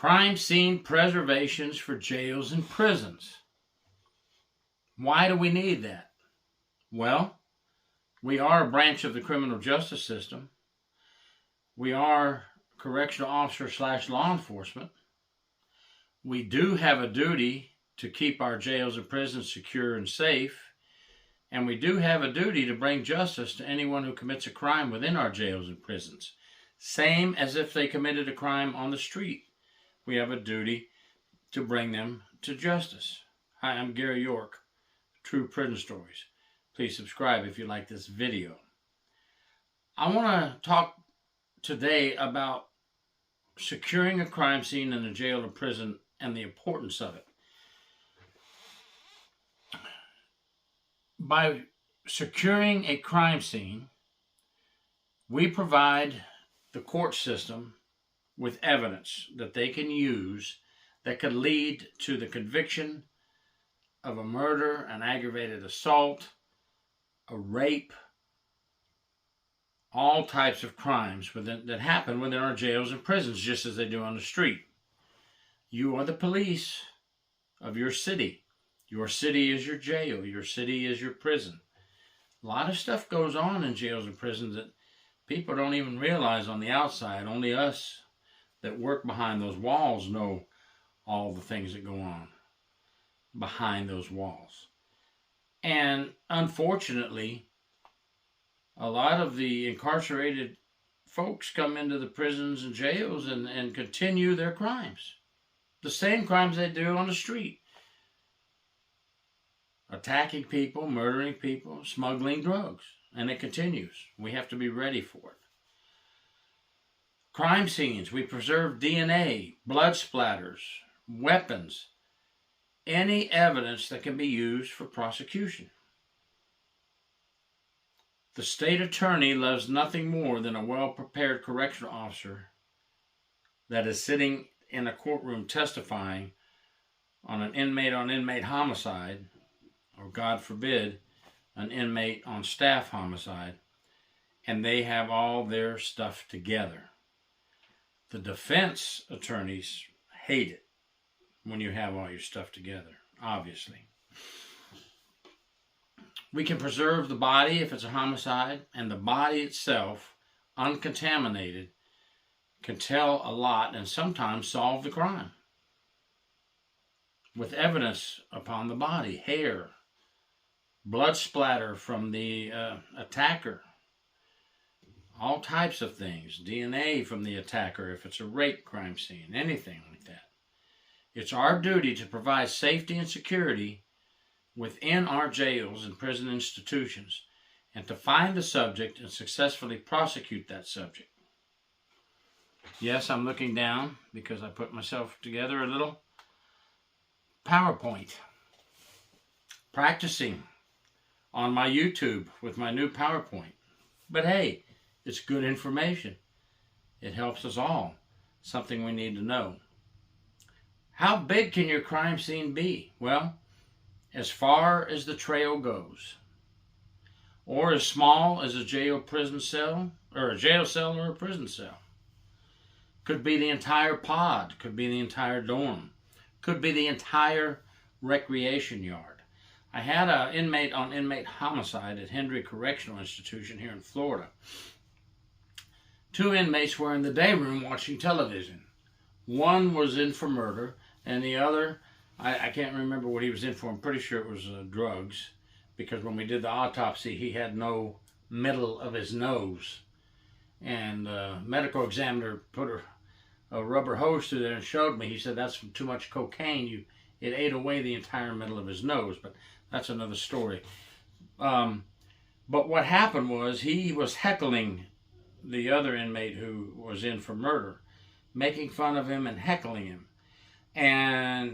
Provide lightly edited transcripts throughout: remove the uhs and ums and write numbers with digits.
Crime scene preservations for jails and prisons. Why do we need that? Well, we are a branch of the criminal justice system. We are correctional officer / law enforcement. We do have a duty to keep our jails and prisons secure and safe. And we do have a duty to bring justice to anyone who commits a crime within our jails and prisons. Same as if they committed a crime on the street. We have a duty to bring them to justice. Hi, I'm Gary York, True Prison Stories. Please subscribe if you like this video. I want to talk today about securing a crime scene in a jail or prison and the importance of it. By securing a crime scene, we provide the court system with evidence that they can use that could lead to the conviction of a murder, an aggravated assault, a rape, all types of crimes that happen within our jails and prisons, just as they do on the street. You are the police of your city. Your city is your jail. Your city is your prison. A lot of stuff goes on in jails and prisons that people don't even realize on the outside. Only us that work behind those walls know all the things that go on behind those walls. And unfortunately, a lot of the incarcerated folks come into the prisons and jails and continue their crimes. The same crimes they do on the street. Attacking people, murdering people, smuggling drugs. And it continues. We have to be ready for it. Crime scenes. We preserve DNA, blood splatters, weapons, any evidence that can be used for prosecution. The state attorney loves nothing more than a well-prepared correctional officer that is sitting in a courtroom testifying on an inmate-on-inmate homicide, or God forbid, an inmate on staff homicide, and they have all their stuff together. The defense attorneys hate it when you have all your stuff together, obviously. We can preserve the body if it's a homicide, and the body itself, uncontaminated, can tell a lot and sometimes solve the crime. With evidence upon the body, hair, blood splatter from the attacker, all types of things, DNA from the attacker if it's a rape crime scene, anything like that. It's our duty to provide safety and security within our jails and prison institutions and to find the subject and successfully prosecute that subject. Yes, I'm looking down because I put myself together a little PowerPoint. Practicing on my YouTube with my new PowerPoint. But hey, it's good information. It helps us all. Something we need to know. How big can your crime scene be? Well, as far as the trail goes. Or as small as a jail-prison cell, or a jail cell or a prison cell. Could be the entire pod. Could be the entire dorm. Could be the entire recreation yard. I had an inmate-on-inmate homicide at Hendry Correctional Institution here in Florida. 2 inmates were in the day room watching television. One was in for murder, and the other, I can't remember what he was in for. I'm pretty sure it was drugs, because when we did the autopsy, he had no middle of his nose. And the medical examiner put a rubber hose through there and showed me. He said, that's too much cocaine. It ate away the entire middle of his nose, but that's another story. But what happened was he was heckling the other inmate who was in for murder, making fun of him and heckling him. And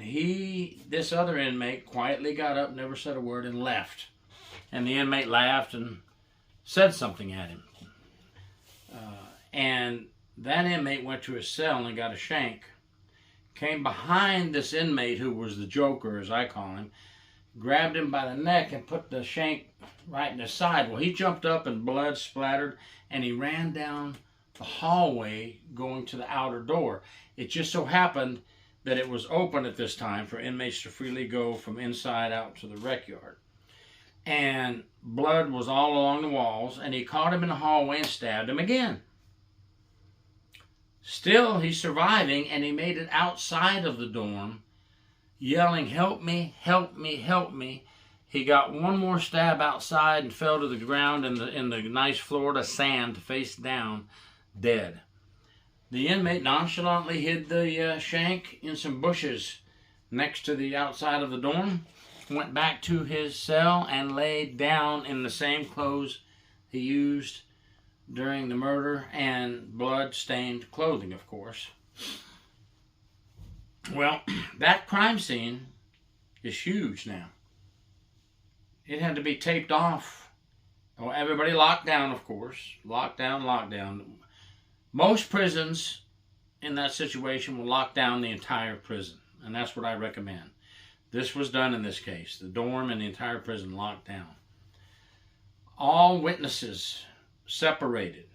this other inmate quietly got up, never said a word, and left. And the inmate laughed and said something at him. And that inmate went to his cell and got a shank. Came behind this inmate, who was the joker, as I call him, grabbed him by the neck and put the shank right in his side. Well, he jumped up and blood splattered, and he ran down the hallway going to the outer door. It just so happened that it was open at this time for inmates to freely go from inside out to the rec yard. And blood was all along the walls, and he caught him in the hallway and stabbed him again. Still, he's surviving, and he made it outside of the dorm, yelling, "Help me, help me, help me." He got one more stab outside and fell to the ground in the nice Florida sand, face down, dead. The inmate nonchalantly hid the shank in some bushes next to the outside of the dorm, went back to his cell, and laid down in the same clothes he used during the murder, and blood-stained clothing, of course. Well, that crime scene is huge now. It had to be taped off. Well, everybody locked down, of course. Lockdown. Most prisons in that situation will lock down the entire prison, and that's what I recommend. This was done in this case. The dorm and the entire prison locked down. All witnesses separated,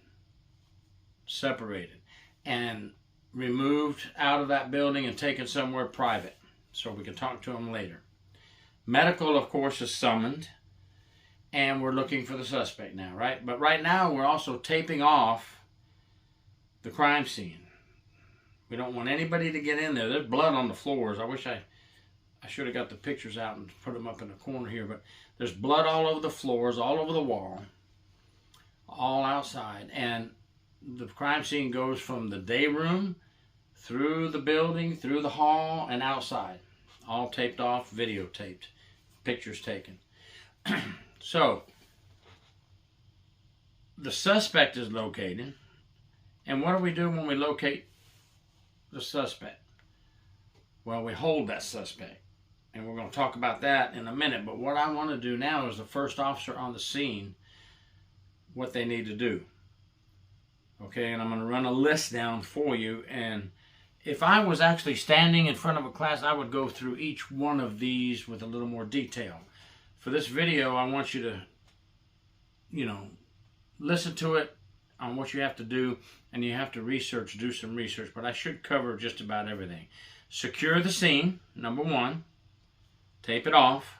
and removed out of that building and taken somewhere private so we can talk to them later. Medical, of course, is summoned, and we're looking for the suspect now, right? But right now, we're also taping off the crime scene. We don't want anybody to get in there. There's blood on the floors. I wish I should have got the pictures out and put them up in the corner here, but there's blood all over the floors, all over the wall, all outside. And the crime scene goes from the day room through the building, through the hall, and outside. All taped off, videotaped, pictures taken. So, the suspect is located. And what do we do when we locate the suspect? Well, we hold that suspect. And we're going to talk about that in a minute. But what I want to do now is the first officer on the scene, what they need to do. Okay, and I'm going to run a list down for you. And if I was actually standing in front of a class, I would go through each one of these with a little more detail. For this video, I want you to, listen to it on what you have to do, and you have to do some research, but I should cover just about everything. Secure the scene, number one. Tape it off.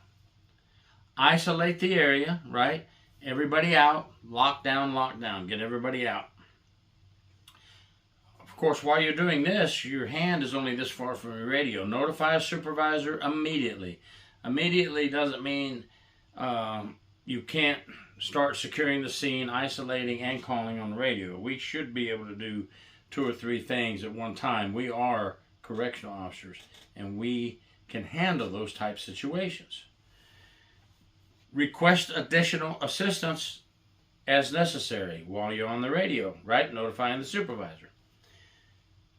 Isolate the area, right? Everybody out. Lock down. Get everybody out. Of course, while you're doing this, your hand is only this far from your radio. Notify a supervisor immediately. Immediately doesn't mean you can't start securing the scene, isolating, and calling on the radio. We should be able to do 2 or 3 things at one time. We are correctional officers, and we can handle those type situations. Request additional assistance as necessary while you're on the radio, right? Notifying the supervisor.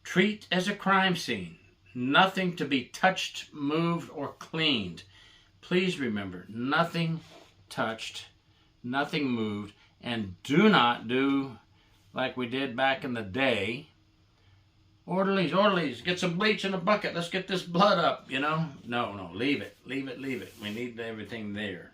Treat as a crime scene. Nothing to be touched, moved, or cleaned. Please remember, nothing touched, nothing moved, and do not do like we did back in the day. Orderlies, get some bleach in a bucket. Let's get this blood up, No, leave it. We need everything there.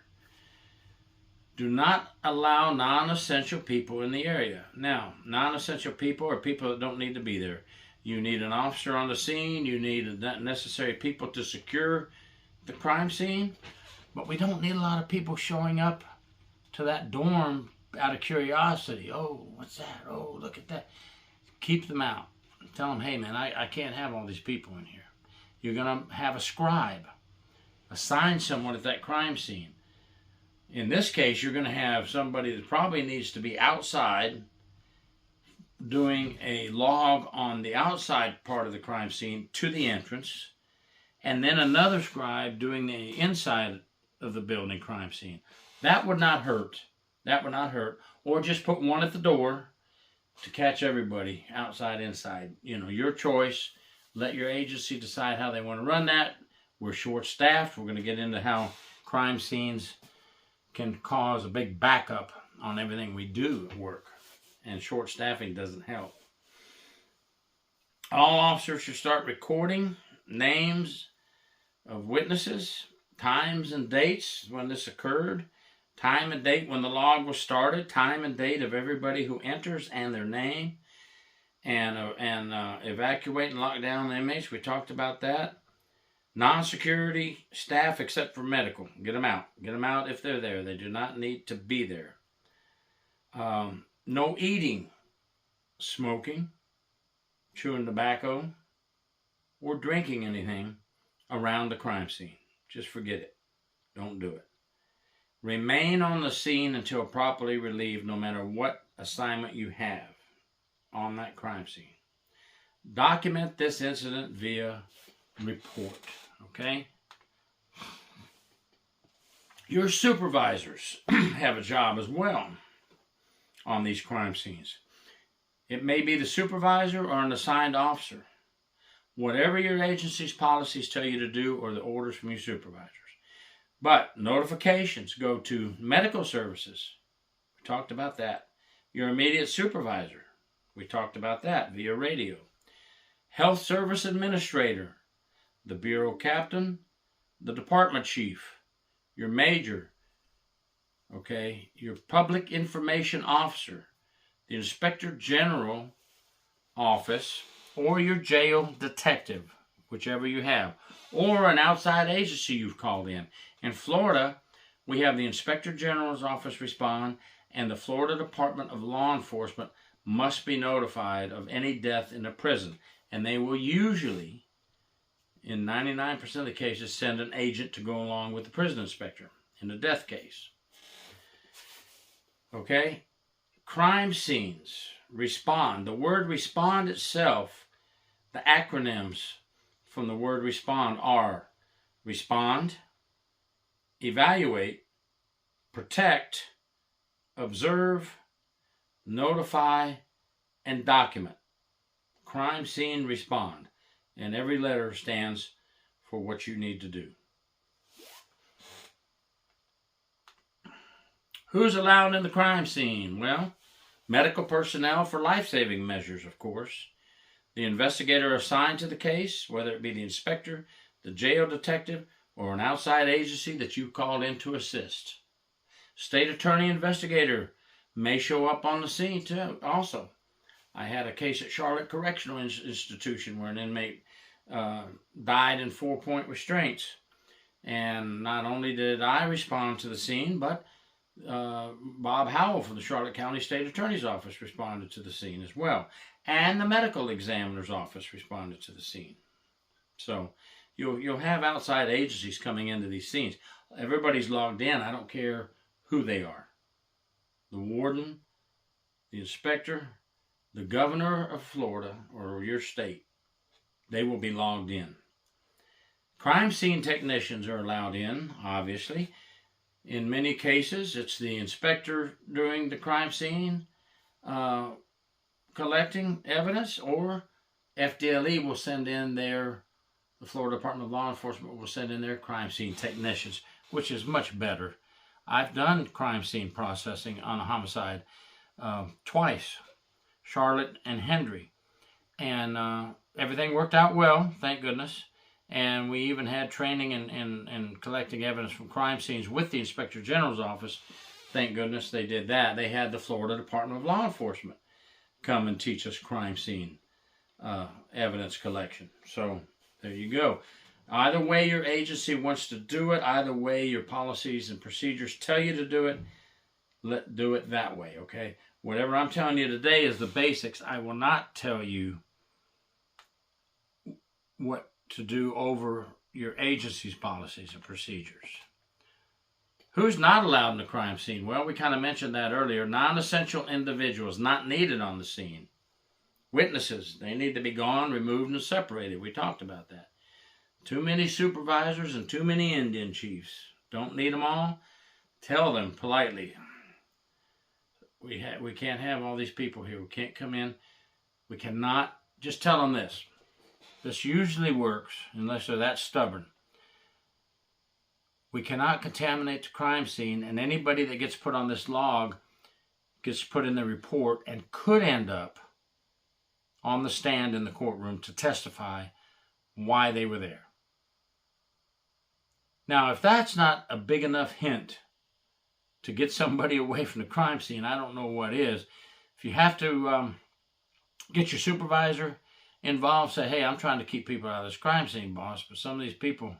Do not allow non-essential people in the area. Now, non-essential people are people that don't need to be there. You need an officer on the scene. You need necessary people to secure the crime scene. But we don't need a lot of people showing up to that dorm out of curiosity. Oh, what's that? Oh, look at that. Keep them out. Tell them, hey, man, I can't have all these people in here. You're going to have a scribe. Assign someone at that crime scene. In this case, you're going to have somebody that probably needs to be outside doing a log on the outside part of the crime scene to the entrance, and then another scribe doing the inside of the building crime scene. That would not hurt. Or just put one at the door to catch everybody, outside, inside. Your choice. Let your agency decide how they want to run that. We're short-staffed. We're going to get into how crime scenes can cause a big backup on everything we do at work. And short staffing doesn't help. All officers should start recording names of witnesses, times and dates when this occurred, time and date when the log was started, time and date of everybody who enters and their name. and evacuate and lock down the inmates. We talked about that. Non-security staff except for medical. Get them out. Get them out if they're there. They do not need to be there. No eating, smoking, chewing tobacco, or drinking anything around the crime scene. Just forget it. Don't do it. Remain on the scene until properly relieved, no matter what assignment you have on that crime scene. Document this incident via report. Okay? Your supervisors have a job as well on these crime scenes. It may be the supervisor or an assigned officer. Whatever your agency's policies tell you to do or the orders from your supervisors. But notifications go to medical services. We talked about that. Your immediate supervisor. We talked about that via radio. Health service administrator. The bureau captain. The department chief. Your major. Okay. Your public information officer. The inspector general office. Or your jail detective. Whichever you have. Or an outside agency you've called in. In Florida, we have the Inspector General's office respond, and the Florida Department of Law Enforcement must be notified of any death in a prison. And they will usually, in 99% of the cases, send an agent to go along with the prison inspector in a death case. Okay? Crime scenes. Respond. The word respond itself, the acronyms from the word respond are respond, evaluate, protect, observe, notify, and document. Crime scene respond. And every letter stands for what you need to do. Who's allowed in the crime scene? Well, medical personnel for life-saving measures, of course. The investigator assigned to the case, whether it be the inspector, the jail detective, or an outside agency that you called in to assist. State attorney investigator may show up on the scene too. Also, I had a case at Charlotte Correctional Institution where an inmate died in 4-point restraints. And not only did I respond to the scene, but Bob Howell from the Charlotte County State Attorney's Office responded to the scene as well. And the medical examiner's office responded to the scene. So you'll have outside agencies coming into these scenes. Everybody's logged in. I don't care who they are. The warden, the inspector, the governor of Florida or your state, they will be logged in. Crime scene technicians are allowed in, obviously. In many cases, it's the inspector doing the crime scene, collecting evidence, or FDLE will send in the Florida Department of Law Enforcement will send in their crime scene technicians, which is much better. I've done crime scene processing on a homicide twice, Charlotte and Hendry, and everything worked out well, thank goodness. And we even had training in collecting evidence from crime scenes with the Inspector General's office. Thank goodness they did that. They had the Florida Department of Law Enforcement come and teach us crime scene evidence collection. So there you go. Either way your agency wants to do it, either way your policies and procedures tell you to do it, do it that way, okay? Whatever I'm telling you today is the basics. I will not tell you what to do over your agency's policies and procedures. Who's not allowed in the crime scene? Well, we kind of mentioned that earlier. Non-essential individuals not needed on the scene. Witnesses, they need to be gone, removed, and separated. We talked about that. Too many supervisors and too many Indian chiefs. Don't need them all. Tell them politely. We can't have all these people here. We can't come in. We cannot. Just tell them this. This usually works unless they're that stubborn. We cannot contaminate the crime scene, and anybody that gets put on this log gets put in the report and could end up on the stand in the courtroom to testify why they were there. Now, if that's not a big enough hint to get somebody away from the crime scene, I don't know what is. If you have to Get your supervisor involved. Say, hey, I'm trying to keep people out of this crime scene, boss, but some of these people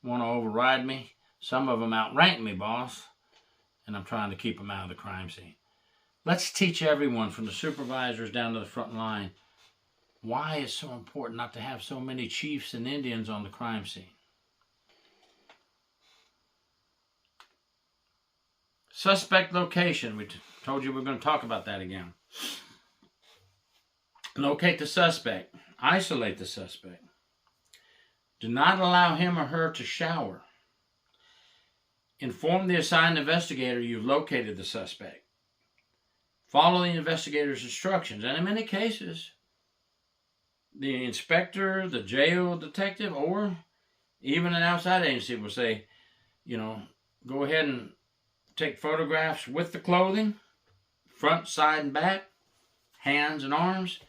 want to override me. Some of them outrank me, boss, and I'm trying to keep them out of the crime scene. Let's teach everyone from the supervisors down to the front line why it's so important not to have so many chiefs and Indians on the crime scene. Suspect location. We told you we're going to talk about that again. Locate the suspect. Isolate the suspect. Do not allow him or her to shower. Inform the assigned investigator you've located the suspect. Follow the investigator's instructions. And in many cases, the inspector, the jail detective, or even an outside agency will say, go ahead and take photographs with the clothing, front, side, and back, hands and arms,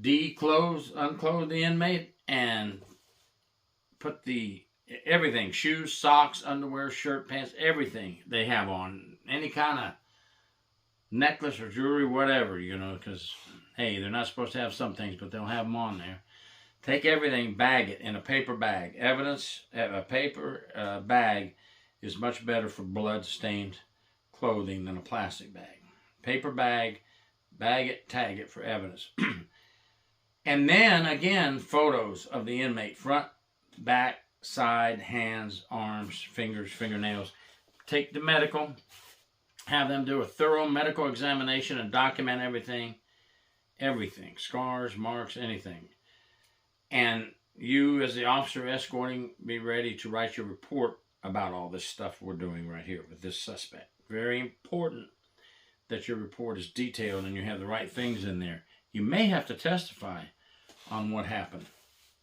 unclothe the inmate, and put everything, shoes, socks, underwear, shirt, pants, everything they have on, any kind of necklace or jewelry, whatever, because, hey, they're not supposed to have some things, but they'll have them on there. Take everything, bag it in a paper bag. Evidence, a paper bag is much better for blood-stained clothing than a plastic bag. Paper bag, bag it, tag it for evidence. And then, again, photos of the inmate, front, back, side, hands, arms, fingers, fingernails. Take the medical, have them do a thorough medical examination and document everything, scars, marks, anything. And you, as the officer escorting, be ready to write your report about all this stuff we're doing right here with this suspect. Very important that your report is detailed and you have the right things in there. You may have to testify on what happened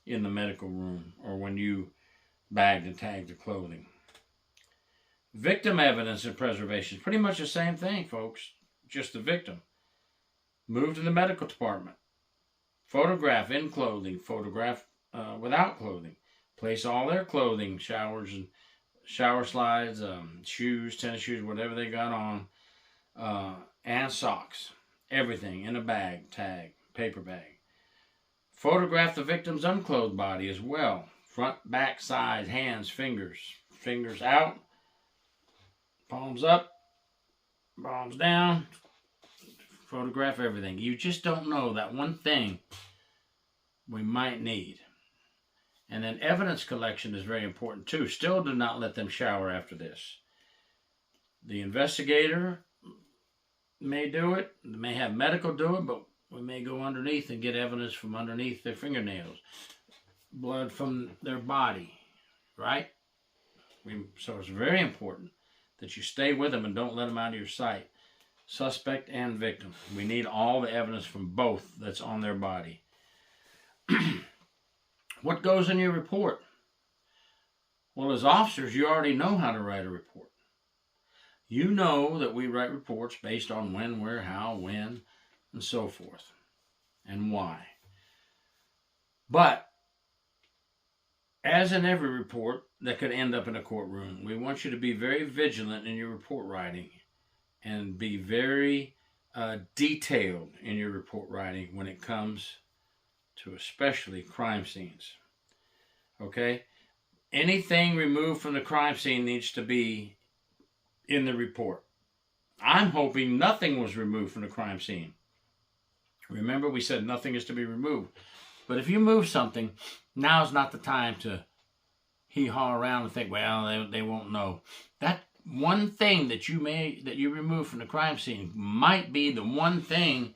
in the medical room or when you bagged and tagged the clothing. Victim evidence and preservation is pretty much the same thing, folks. Just the victim. Move to the medical department. Photograph in clothing. Photograph without clothing. Place all their clothing, showers and shower slides, shoes, tennis shoes, whatever they got on, and socks. Everything in a bag, tag, paper bag. Photograph the victim's unclothed body as well. Front, back, side, hands, fingers. Fingers out. Palms up. Palms down. Photograph everything. You just don't know that one thing we might need. And then evidence collection is very important too. Still do not let them shower after this. The investigator may do it. They may have medical do it, but we may go underneath and get evidence from underneath their fingernails. Blood from their body, right? So it's very important that you stay with them and don't let them out of your sight. Suspect and victim. We need all the evidence from both that's on their body. What goes in your report? Well, as officers, you already know how to write a report. You know that we write reports based on when, where, how, when, and so forth, and why. But, as in every report that could end up in a courtroom, we want you to be very vigilant in your report writing and be very detailed in your report writing when it comes to especially crime scenes. Okay? Anything removed from the crime scene needs to be in the report. I'm hoping nothing was removed from the crime scene. Remember, we said nothing is to be removed. But if you move something, now's not the time to hee-haw around and think, well, they won't know. That one thing that you remove from the crime scene might be the one thing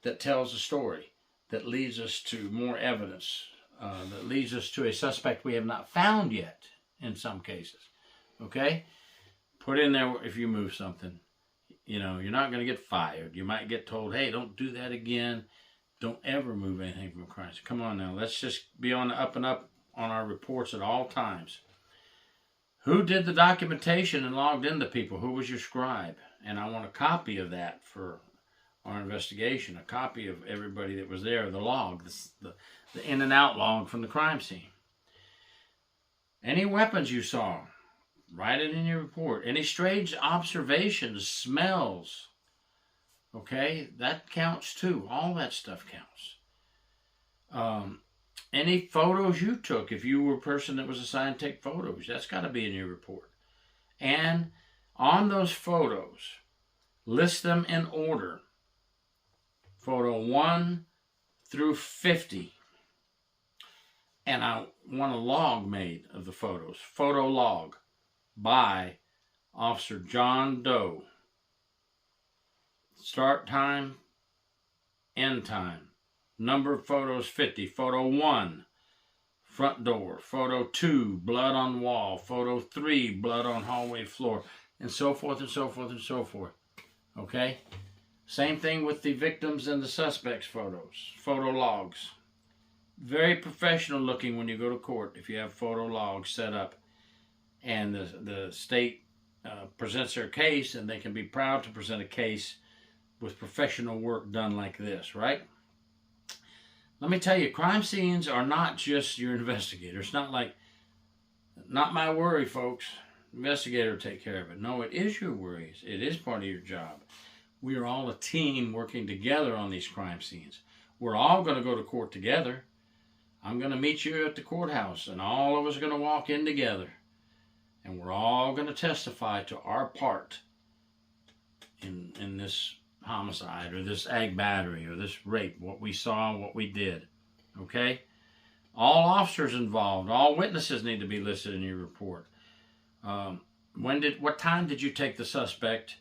that tells a story, that leads us to more evidence, that leads us to a suspect we have not found yet in some cases. Okay? Put in there if you move something. You're not going to get fired. You might get told, hey, don't do that again. Don't ever move anything from a crime scene. Come on now. Let's just be on the up and up on our reports at all times. Who did the documentation and logged in the people? Who was your scribe? And I want a copy of that for our investigation, a copy of everybody that was there, the log, the in and out log from the crime scene. Any weapons you saw, write it in your report. Any strange observations, smells, Okay, that counts too. All that stuff counts. Any photos you took, if you were a person that was assigned to take photos, that's got to be in your report. And on those photos, list them in order. Photo 1 through 50. And I want a log made of the photos. Photo log by Officer John Doe. Start time, end time. Number of photos 50. Photo 1, front door. Photo 2, blood on wall. Photo 3, blood on hallway floor. And so forth and so forth and so forth. Okay? Same thing with the victims and the suspects' photos. Photo logs. Very professional looking when you go to court if you have photo logs set up. And the state presents their case, and they can be proud to present a case with professional work done like this, right? Let me tell you, crime scenes are not just your investigator. It's not like, not my worry, folks. Investigator will take care of it. No, it is your worries. It is part of your job. We are all a team working together on these crime scenes. We're all going to go to court together. I'm going to meet you at the courthouse, and all of us are going to walk in together. And we're all going to testify to our part in this homicide or this ag battery or this rape, what we saw, what we did. Okay? All officers involved, all witnesses need to be listed in your report. What time did you take the suspect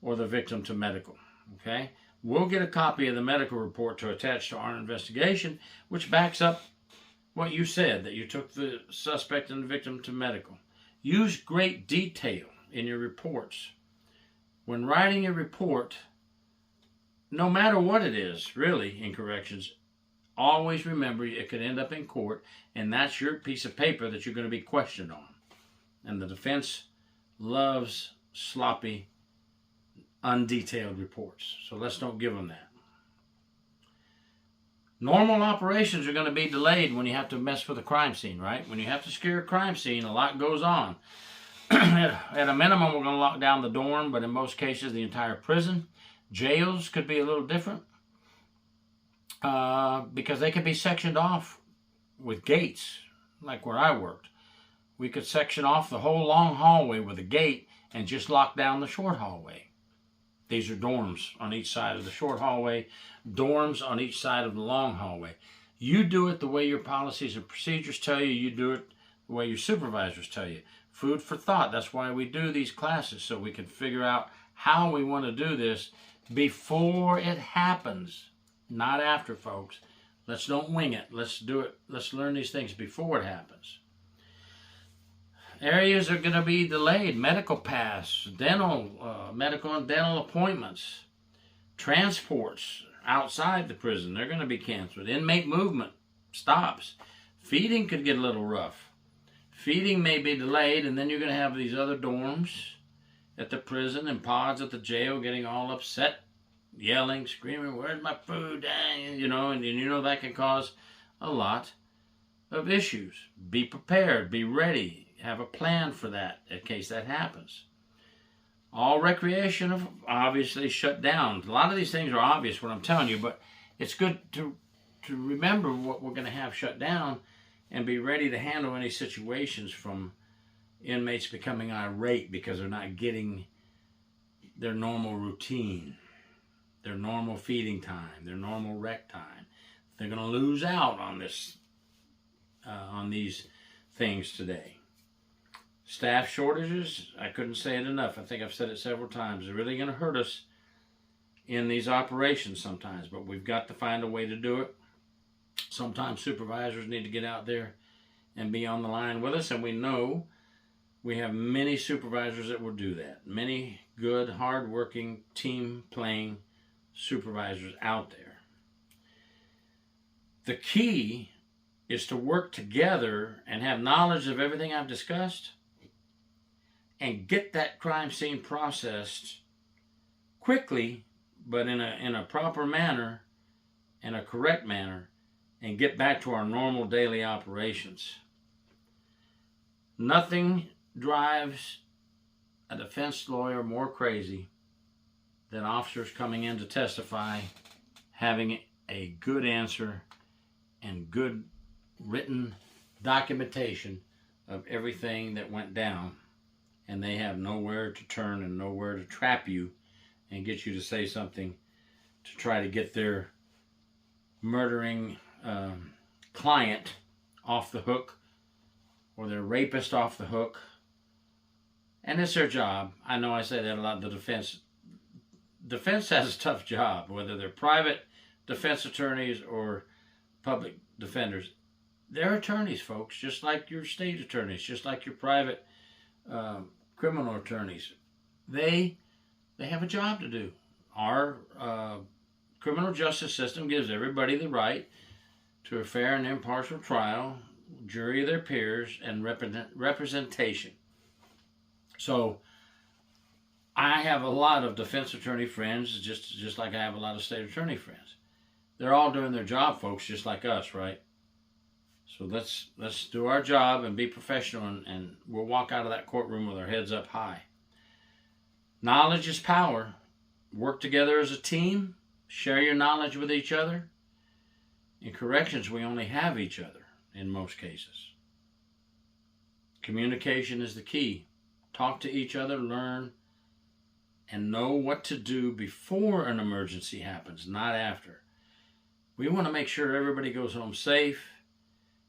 or the victim to medical? Okay? We'll get a copy of the medical report to attach to our investigation, which backs up what you said, that you took the suspect and the victim to medical. Use great detail in your reports. When writing a report, no matter what it is, really, in corrections, always remember it could end up in court, and that's your piece of paper that you're going to be questioned on. And the defense loves sloppy, undetailed reports. So let's don't give them that. Normal operations are going to be delayed when you have to mess with a crime scene, right? When you have to secure a crime scene, a lot goes on. At a minimum, we're going to lock down the dorm, but in most cases, the entire prison. Jails could be a little different because they could be sectioned off with gates, like where I worked. We could section off the whole long hallway with a gate and just lock down the short hallway. These are dorms on each side of the short hallway, dorms on each side of the long hallway. You do it the way your policies and procedures tell you. You do it the way your supervisors tell you. Food for thought. That's why we do these classes, so we can figure out how we want to do this before it happens, not after, folks. Let's don't wing it. Let's do it. Let's learn these things before it happens. Areas are going to be delayed. Medical pass, medical and dental appointments, transports outside the prison, they're going to be canceled. Inmate movement stops. Feeding could get a little rough. Feeding may be delayed, and then you're going to have these other dorms at the prison and pods at the jail getting all upset, yelling, screaming, "Where's my food?" And you know that can cause a lot of issues. Be prepared. Be ready. Have a plan for that in case that happens. All recreation is obviously shut down. A lot of these things are obvious, what I'm telling you, but it's good to remember what we're going to have shut down and be ready to handle any situations from inmates becoming irate because they're not getting their normal routine, their normal feeding time, their normal rec time. They're going to lose out on these things today. Staff shortages, I couldn't say it enough. I think I've said it several times. They're really going to hurt us in these operations sometimes, but we've got to find a way to do it. Sometimes supervisors need to get out there and be on the line with us, and we know we have many supervisors that will do that. Many good, hard-working, team-playing supervisors out there. The key is to work together and have knowledge of everything I've discussed and get that crime scene processed quickly, but in a proper manner, in a correct manner, and get back to our normal daily operations. Nothing drives a defense lawyer more crazy that officers coming in to testify having a good answer and good written documentation of everything that went down, and they have nowhere to turn and nowhere to trap you and get you to say something to try to get their murdering client off the hook or their rapist off the hook. And it's their job. I know I say that a lot. The defense has a tough job, whether they're private defense attorneys or public defenders. They're attorneys, folks, just like your state attorneys, just like your private criminal attorneys. They have a job to do. Our criminal justice system gives everybody the right to a fair and impartial trial, jury of their peers, and representation. So I have a lot of defense attorney friends, just like I have a lot of state attorney friends. They're all doing their job, folks, just like us, right? So let's do our job and be professional, and we'll walk out of that courtroom with our heads up high. Knowledge is power. Work together as a team. Share your knowledge with each other. In corrections, we only have each other in most cases. Communication is the key. Talk to each other, learn, and know what to do before an emergency happens, not after. We want to make sure everybody goes home safe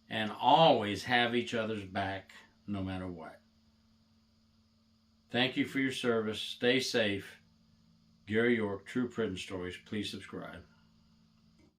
and always have each other's back no matter what. Thank you for your service. Stay safe. Gary York, True Prison Stories. Please subscribe.